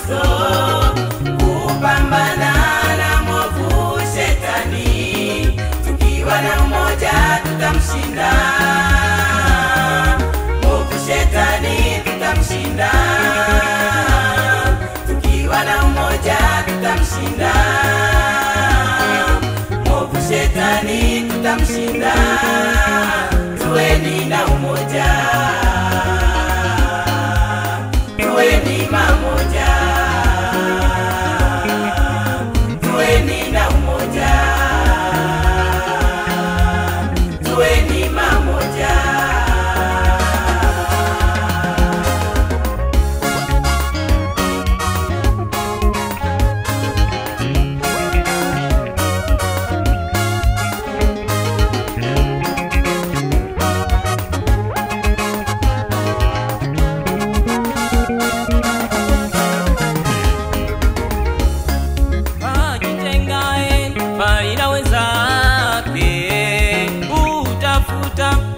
Mkristo, kupambana na mwovu shetani. Tukiwa na umoja tutamshinda mwovu shetani, tutamshinda. Tukiwa na umoja tutamshinda mwovu shetani, tutamshinda. Tuweni na umoja, tuweni mamoja, tuweni na umoja, tuweni mamoja.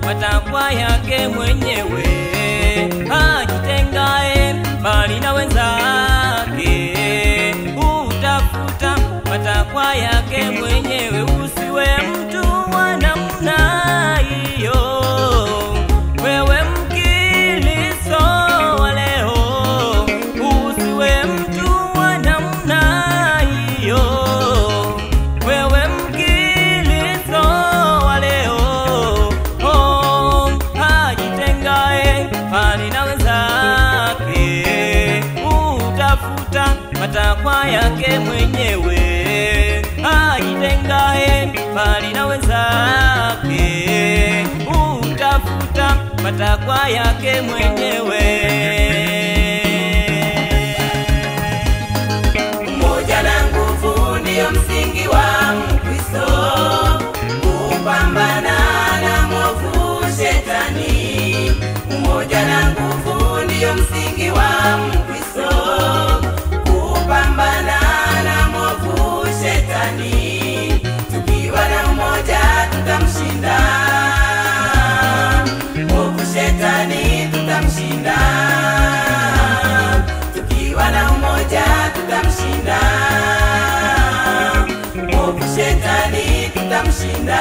Matakwa yake mwenyewe, ajitengae mbali na wenzake, utafuta matakwa yake mwenyewe. Usiwe mtu wa namna hiyo, wewe Mkristo wa leo. Usiwe mtu wa namna hiyo, wewe Mkristo wa leo. Mbali na wenzake, utafuta matakwa yake mwenyewe. Ajitengae mbali na wenzake, utafuta matakwa yake mwenyewe. Umoja na nguvu ndio msingi wa Mkristo, kupambana na mwovu shetani. Umoja na nguvu ndio msingi wa Mkristo, kupambana na mwovu shetani. Tukiwa na umoja tutamshinda mwovu shetani, tutamshinda. Tukiwa na umoja tutamshinda mwovu shetani, tutamshinda.